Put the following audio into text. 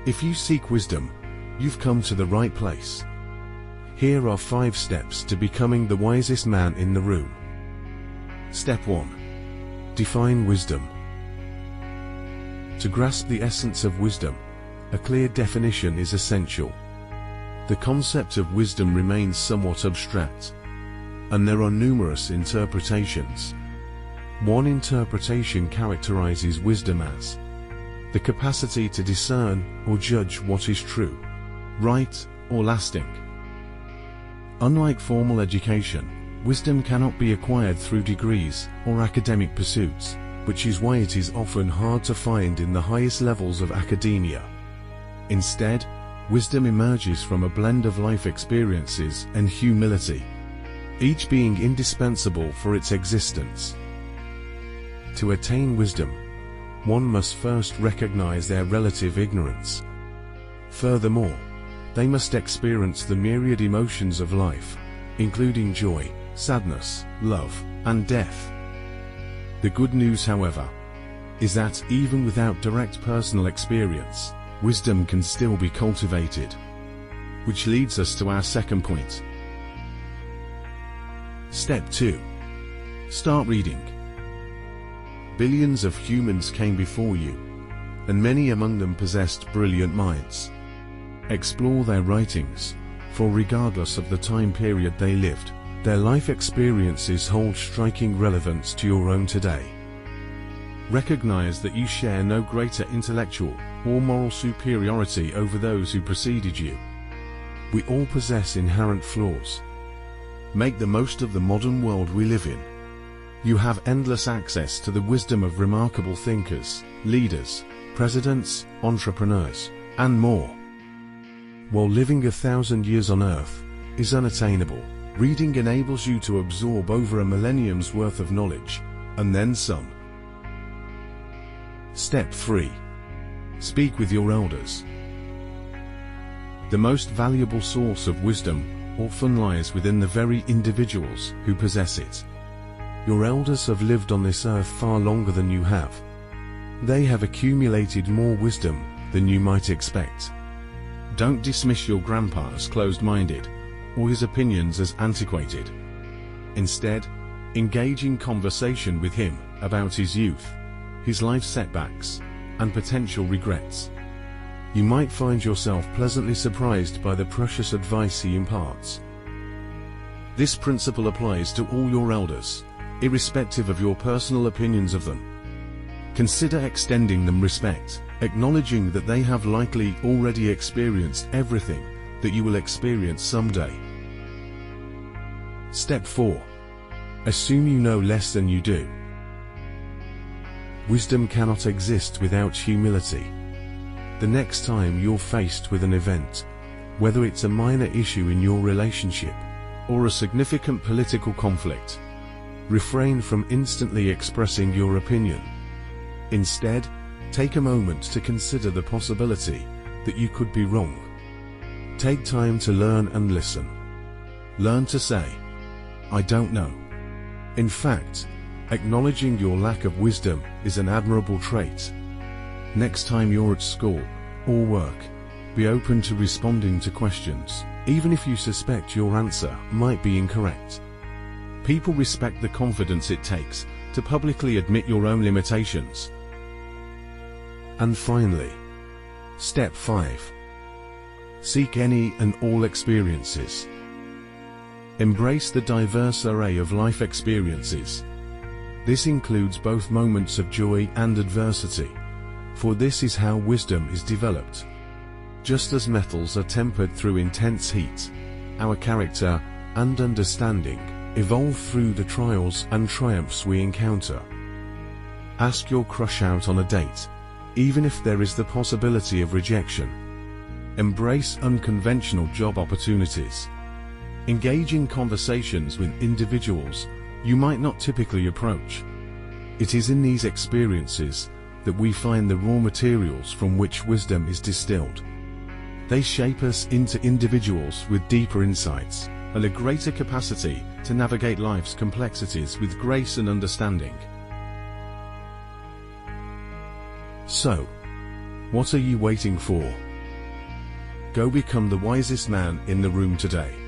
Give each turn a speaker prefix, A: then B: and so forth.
A: If you seek wisdom, you've come to the right place. Here are 5 steps to becoming the wisest man in the room. Step 1. Define wisdom. To grasp the essence of wisdom, a clear definition is essential. The concept of wisdom remains somewhat abstract, and there are numerous interpretations. One interpretation characterizes wisdom as the capacity to discern or judge what is true, right, or lasting. Unlike formal education, wisdom cannot be acquired through degrees or academic pursuits, which is why it is often hard to find in the highest levels of academia. Instead, wisdom emerges from a blend of life experiences and humility, each being indispensable for its existence. To attain wisdom, one must first recognize their relative ignorance. Furthermore, they must experience the myriad emotions of life, including joy, sadness, love, and death. The good news, however, is that even without direct personal experience, wisdom can still be cultivated. Which leads us to our second point. Step 2. Start reading. Billions of humans came before you, and many among them possessed brilliant minds. Explore their writings, for regardless of the time period they lived, their life experiences hold striking relevance to your own today. Recognize that you share no greater intellectual or moral superiority over those who preceded you. We all possess inherent flaws. Make the most of the modern world we live in. You have endless access to the wisdom of remarkable thinkers, leaders, presidents, entrepreneurs, and more. While living 1,000 years on Earth is unattainable, reading enables you to absorb over a millennium's worth of knowledge, and then some. Step 3. Speak with your elders. The most valuable source of wisdom often lies within the very individuals who possess it. Your elders have lived on this earth far longer than you have. They have accumulated more wisdom than you might expect. Don't dismiss your grandpa as closed-minded, or his opinions as antiquated. Instead, engage in conversation with him about his youth, his life setbacks, and potential regrets. You might find yourself pleasantly surprised by the precious advice he imparts. This principle applies to all your elders, irrespective of your personal opinions of them. Consider extending them respect, acknowledging that they have likely already experienced everything that you will experience someday. Step 4. Assume you know less than you do. Wisdom cannot exist without humility. The next time you're faced with an event, whether it's a minor issue in your relationship or a significant political conflict, refrain from instantly expressing your opinion. Instead, take a moment to consider the possibility that you could be wrong. Take time to learn and listen. Learn to say, "I don't know." In fact, acknowledging your lack of wisdom is an admirable trait. Next time you're at school or work, be open to responding to questions, even if you suspect your answer might be incorrect. People respect the confidence it takes to publicly admit your own limitations. And finally, step 5. Seek any and all experiences. Embrace the diverse array of life experiences. This includes both moments of joy and adversity, for this is how wisdom is developed. Just as metals are tempered through intense heat, our character and understanding evolve through the trials and triumphs we encounter. Ask your crush out on a date, even if there is the possibility of rejection. Embrace unconventional job opportunities. Engage in conversations with individuals you might not typically approach. It is in these experiences that we find the raw materials from which wisdom is distilled. They shape us into individuals with deeper insights and a greater capacity to navigate life's complexities with grace and understanding. So, what are you waiting for? Go become the wisest man in the room today.